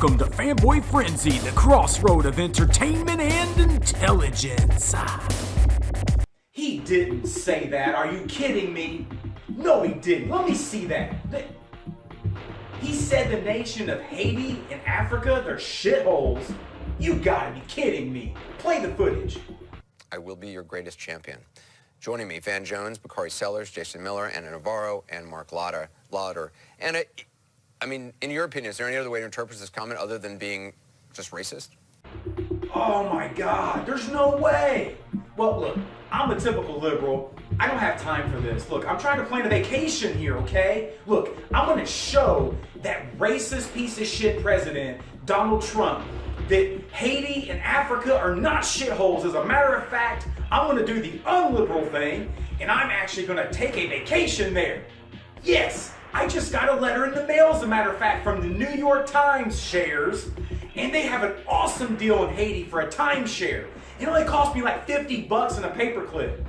Welcome to Fanboy Frenzy, the crossroad of entertainment and intelligence. He didn't say that. Are you kidding me? No, he didn't. Let me see that. He said the nation of Haiti and Africa, they're shitholes. You gotta be kidding me. Play the footage. I will be your greatest champion. Joining me, Van Jones, Bakari Sellers, Jason Miller, Anna Navarro, and Mark Lauder. And I mean, in your opinion, is there any other way to interpret this comment other than being just racist? Oh my God, there's no way. Well, look, I'm a typical liberal. I don't have time for this. Look, I'm trying to plan a vacation here, okay? Look, I'm gonna show that racist piece of shit president, Donald Trump, that Haiti and Africa are not shitholes. As a matter of fact, I'm gonna do the unliberal thing, and I'm actually gonna take a vacation there. Yes, I just got a letter in the mail, as a matter of fact, from the New York Times shares, and they have an awesome deal in Haiti for a timeshare. It only cost me like 50 bucks in a paperclip.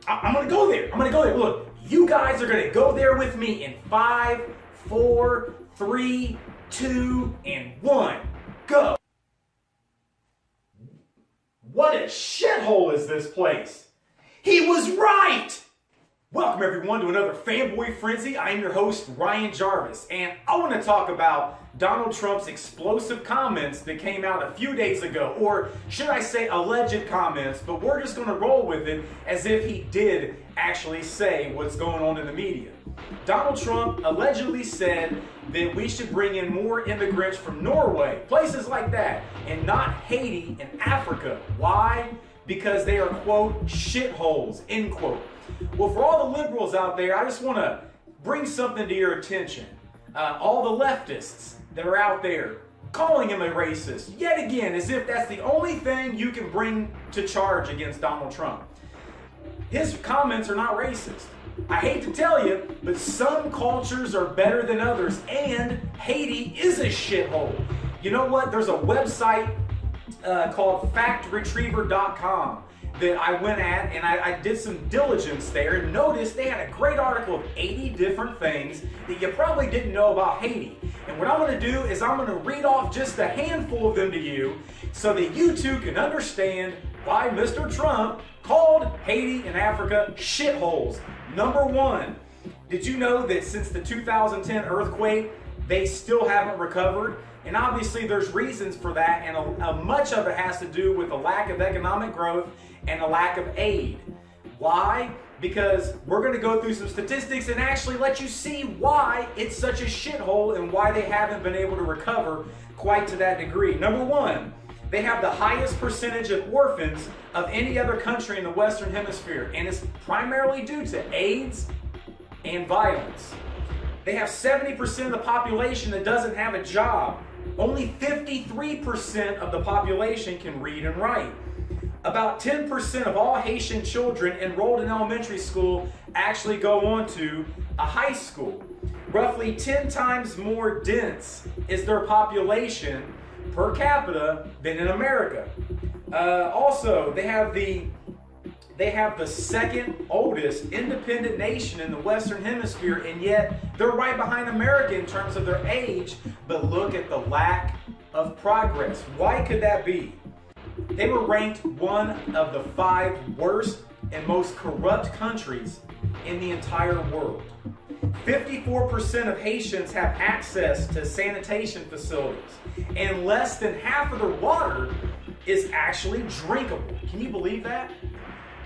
I'm gonna go there. I'm gonna go there. Look, you guys are gonna go there with me in 5, 4, 3, 2, and 1. Go. What a shithole is this place? He was right! Welcome everyone to another Fanboy Frenzy. I am your host, Ryan Jarvis, and I want to talk about Donald Trump's explosive comments that came out a few days ago, or should I say alleged comments, but we're just going to roll with it as if he did actually say what's going on in the media. Donald Trump allegedly said that we should bring in more immigrants from Norway, places like that, and not Haiti and Africa. Why? Because they are, quote, shitholes, end quote. Well, for all the liberals out there, I just want to bring something to your attention. All the leftists that are out there calling him a racist, yet again, as if that's the only thing you can bring to charge against Donald Trump. His comments are not racist. I hate to tell you, but some cultures are better than others, and Haiti is a shithole. You know what? There's a website called factretriever.com that I went at, and I did some diligence there and noticed they had a great article of 80 different things that you probably didn't know about Haiti. And what I'm going to do is I'm going to read off just a handful of them to you so that you too can understand why Mr. Trump called Haiti and Africa shitholes. Number 1, did you know that since the 2010 earthquake, they still haven't recovered? And obviously there's reasons for that, and much of it has to do with the lack of economic growth and a lack of aid. Why? Because we're going to go through some statistics and actually let you see why it's such a shithole and why they haven't been able to recover quite to that degree. Number 1, they have the highest percentage of orphans of any other country in the Western Hemisphere, and it's primarily due to AIDS and violence. They have 70% of the population that doesn't have a job. Only 53% of the population can read and write. About 10% of all Haitian children enrolled in elementary school actually go on to a high school. Roughly 10 times more dense is their population per capita than in America. Also, they have the second oldest independent nation in the Western Hemisphere, and yet they're right behind America in terms of their age, but look at the lack of progress. Why could that be? They were ranked one of the 5 worst and most corrupt countries in the entire world. 54% of Haitians have access to sanitation facilities, and less than half of their water is actually drinkable. Can you believe that?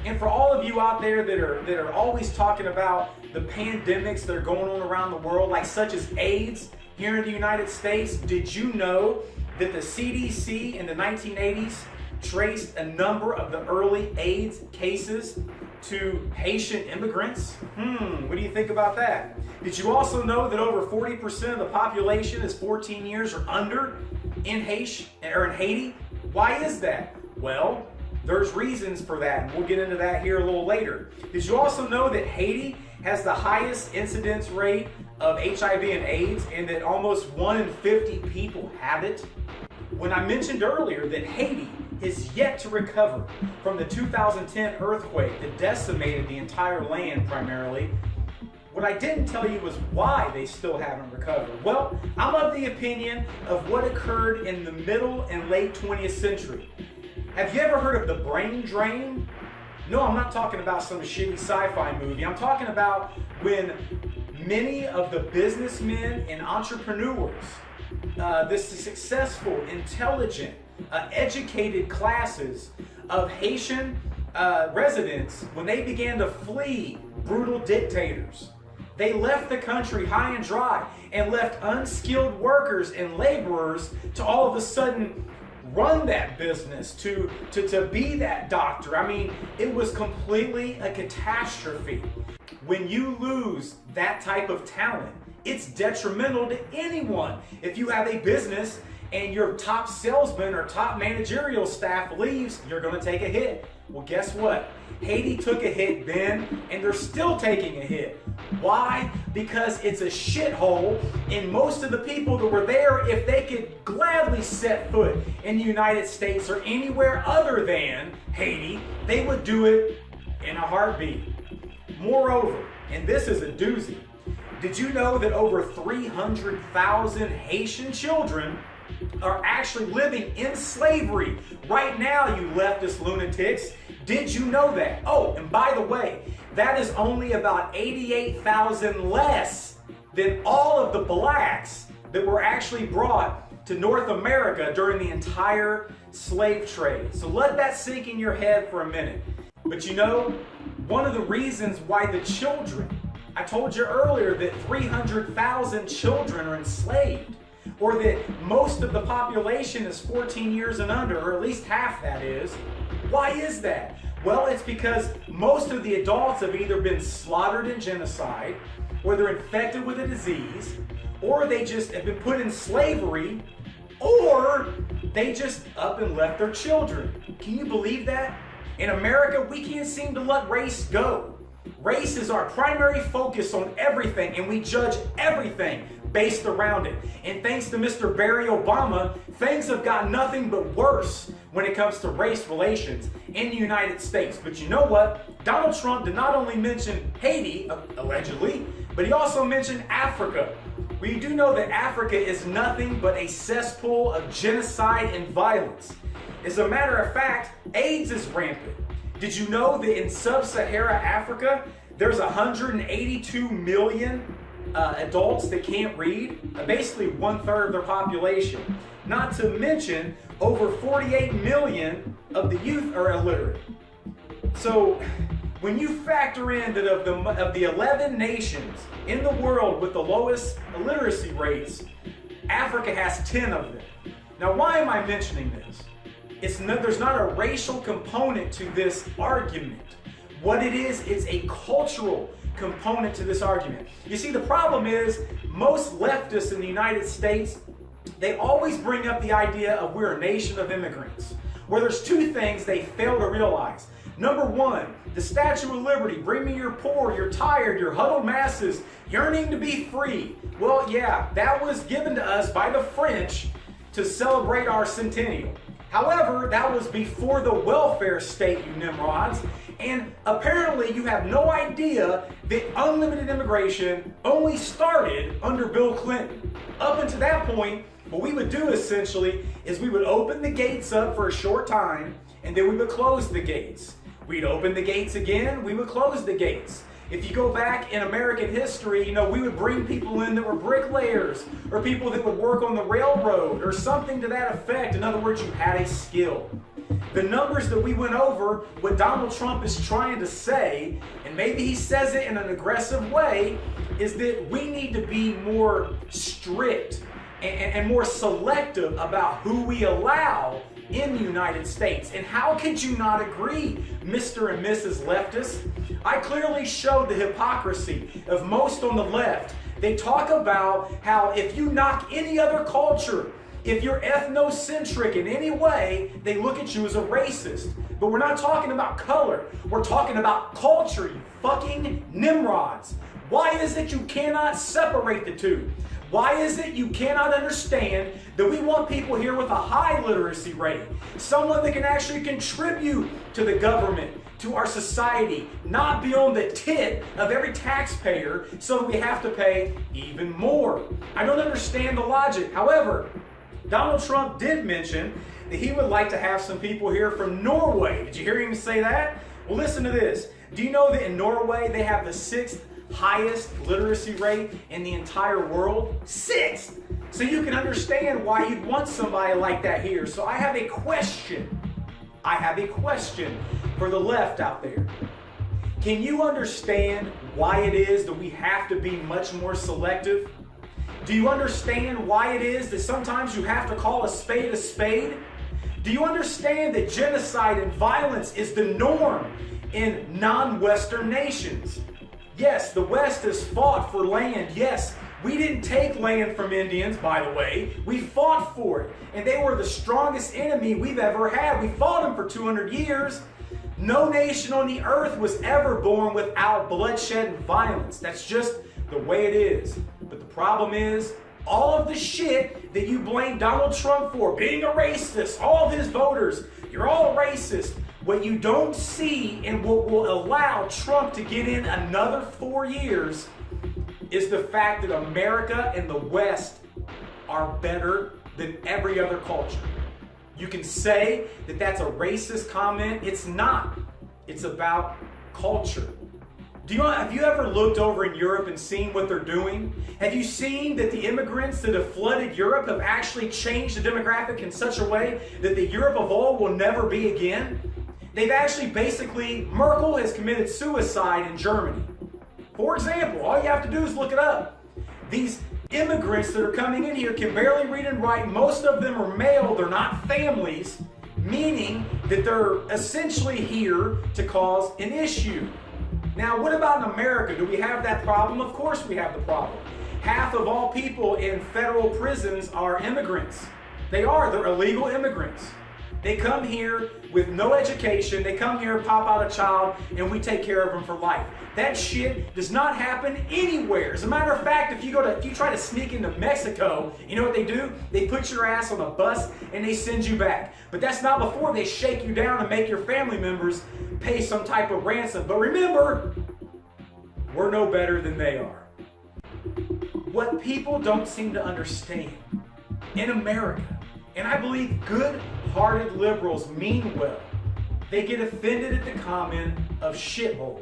And for all of you out there that are always talking about the pandemics that are going on around the world, like such as AIDS here in the United States, did you know that the CDC in the 1980s traced a number of the early AIDS cases to Haitian immigrants? What do you think about that? Did you also know that over 40% of the population is 14 years or under in Haiti? Why is that? Well, there's reasons for that, and we'll get into that here a little later. Did you also know that Haiti has the highest incidence rate of HIV and AIDS, and that almost 1 in 50 people have it? When I mentioned earlier that Haiti is yet to recover from the 2010 earthquake that decimated the entire land primarily, What I didn't tell you was why they still haven't recovered. Well, I'm of the opinion of what occurred in the middle and late 20th century. Have you ever heard of the brain drain? No, I'm not talking about some shitty sci-fi movie. I'm talking about when many of the businessmen and entrepreneurs, the successful, intelligent, educated classes of Haitian residents, when they began to flee brutal dictators, they left the country high and dry and left unskilled workers and laborers to all of a sudden run that business, to be that doctor. I mean, it was completely a catastrophe. When you lose that type of talent, it's detrimental to anyone. If you have a business and your top salesman or top managerial staff leaves, you're going to take a hit. Well, guess what? Haiti took a hit then, and they're still taking a hit. Why? Because it's a shithole, and most of the people that were there, if they could gladly set foot in the United States or anywhere other than Haiti, they would do it in a heartbeat. Moreover, and this is a doozy, did you know that over 300,000 Haitian children are actually living in slavery right now, you leftist lunatics? Did you know that? Oh, and by the way, that is only about 88,000 less than all of the blacks that were actually brought to North America during the entire slave trade. So let that sink in your head for a minute. But you know, one of the reasons why the children, I told you earlier that 300,000 children are enslaved, or that most of the population is 14 years and under, or at least half that is. Why is that? Well, it's because most of the adults have either been slaughtered in genocide, or they're infected with a disease, or they just have been put in slavery, or they just up and left their children. Can you believe that? In America, we can't seem to let race go. Race is our primary focus on everything, and we judge everything based around it. And thanks to Mr. Barry Obama, things have gotten nothing but worse when it comes to race relations in the United States. But you know what? Donald Trump did not only mention Haiti, allegedly, but he also mentioned Africa. We do know that Africa is nothing but a cesspool of genocide and violence. As a matter of fact, AIDS is rampant. Did you know that in sub-Saharan Africa, there's 182 million adults that can't read? Basically 1/3 of their population. Not to mention, over 48 million of the youth are illiterate. So when you factor in that of the 11 nations in the world with the lowest illiteracy rates, Africa has 10 of them. Now, why am I mentioning this? There's not a racial component to this argument. What it is a cultural component to this argument. You see, the problem is most leftists in the United States, they always bring up the idea of we're a nation of immigrants, where there's two things they fail to realize. Number one, the Statue of Liberty, bring me your poor, you're tired, your huddled masses, yearning to be free. Well, yeah, that was given to us by the French to celebrate our centennial. However, that was before the welfare state, you nimrods. And apparently you have no idea that unlimited immigration only started under Bill Clinton. Up until that point, what we would do essentially is we would open the gates up for a short time, and then we would close the gates. We'd open the gates again, we would close the gates. If you go back in American history, you know, we would bring people in that were bricklayers, or people that would work on the railroad, or something to that effect. In other words, you had a skill. The numbers that we went over, what Donald Trump is trying to say, and maybe he says it in an aggressive way, is that we need to be more strict and more selective about who we allow in the United States. And how could you not agree, Mr. and Mrs. Leftists? I clearly showed the hypocrisy of most on the left. They talk about how if you knock any other culture, if you're ethnocentric in any way, they look at you as a racist. But we're not talking about color. We're talking about culture, you fucking nimrods. Why is it you cannot separate the two? Why is it you cannot understand that we want people here with a high literacy rate? Someone that can actually contribute to the government, to our society not be on the tit of every taxpayer so that we have to pay even more. I don't understand the logic. However, Donald Trump did mention that he would like to have some people here from Norway. Did you hear him say that? Well, listen to this. Do you know that in Norway they have the 6th highest literacy rate in the entire world? 6th! So you can understand why you'd want somebody like that here. So I have a question. For the left out there. Can you understand why it is that we have to be much more selective? Do you understand why it is that sometimes you have to call a spade a spade? Do you understand that genocide and violence is the norm in non-Western nations? Yes, the West has fought for land. Yes, we didn't take land from Indians, by the way. We fought for it. And they were the strongest enemy we've ever had. We fought them for 200 years. No nation on the earth was ever born without bloodshed and violence. That's just the way it is. But the problem is, all of the shit that you blame Donald Trump for, being a racist, all of his voters, you're all racist. What you don't see and what will allow Trump to get in another 4 years is the fact that America and the West are better than every other culture. You can say that that's a racist comment. It's not. It's about culture. Have you ever looked over in Europe and seen what they're doing? Have you seen that the immigrants that have flooded Europe have actually changed the demographic in such a way that the Europe of old will never be again? They've actually Merkel has committed suicide in Germany. For example, all you have to do is look it up. These immigrants that are coming in here can barely read and write. Most of them are male. They're not families, meaning that they're essentially here to cause an issue. Now, what about in America? Do we have that problem? Of course we have the problem. Half of all people in federal prisons are immigrants. They're illegal immigrants. They come here with no education. They come here, pop out a child, and we take care of them for life. That shit does not happen anywhere. As a matter of fact, if you try to sneak into Mexico, you know what they do? They put your ass on a bus and they send you back. But that's not before they shake you down and make your family members pay some type of ransom. But remember, we're no better than they are. What people don't seem to understand in America, and I believe good-hearted liberals mean well, they get offended at the comment of shithole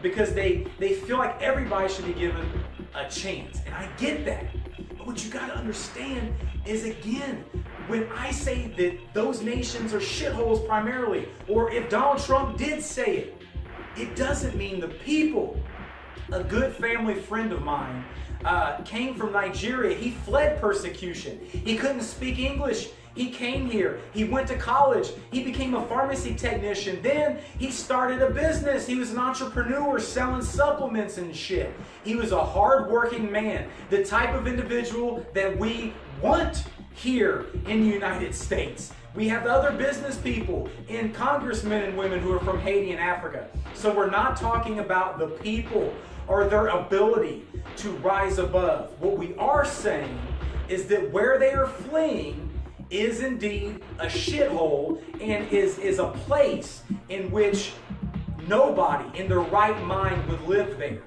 because they feel like everybody should be given a chance. And I get that. But what you gotta understand is, again, when I say that those nations are shitholes primarily, or if Donald Trump did say it, it doesn't mean the people. A good family friend of mine came from Nigeria. He fled persecution. He couldn't speak English. He came here. He went to college. He became a pharmacy technician. Then he started a business. He was an entrepreneur selling supplements and shit. He was a hard-working man, the type of individual that we want here in the United States. We have other business people and congressmen and women who are from Haiti and Africa. So we're not talking about the people or their ability to rise above. What we are saying is that where they are fleeing is indeed a shithole and is a place in which nobody in their right mind would live there.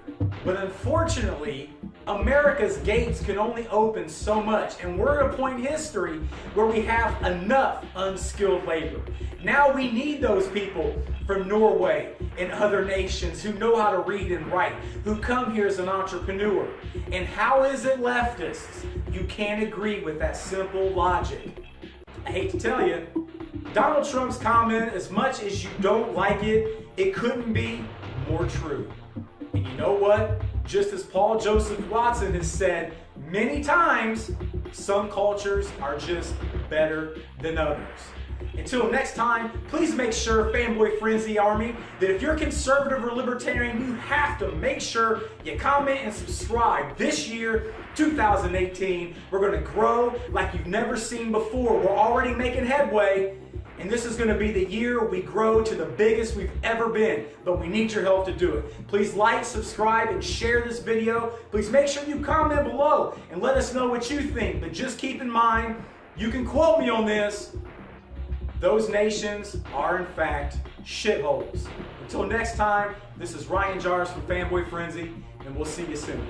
But unfortunately, America's gates can only open so much, and we're at a point in history where we have enough unskilled labor. Now we need those people from Norway and other nations who know how to read and write, who come here as an entrepreneur. And how is it, leftists? You can't agree with that simple logic. I hate to tell you, Donald Trump's comment, as much as you don't like it, it couldn't be more true. And you know what? Just as Paul Joseph Watson has said many times, some cultures are just better than others. Until next time, please make sure, Fanboy Frenzy Army, that if you're conservative or libertarian, you have to make sure you comment and subscribe. This year, 2018, we're going to grow like you've never seen before. We're already making headway, and this is going to be the year we grow to the biggest we've ever been, but we need your help to do it. Please like, subscribe, and share this video. Please make sure you comment below and let us know what you think, but just keep in mind, you can quote me on this, those nations are in fact shitholes. Until next time, this is Ryan Jarvis from Fanboy Frenzy, and we'll see you soon.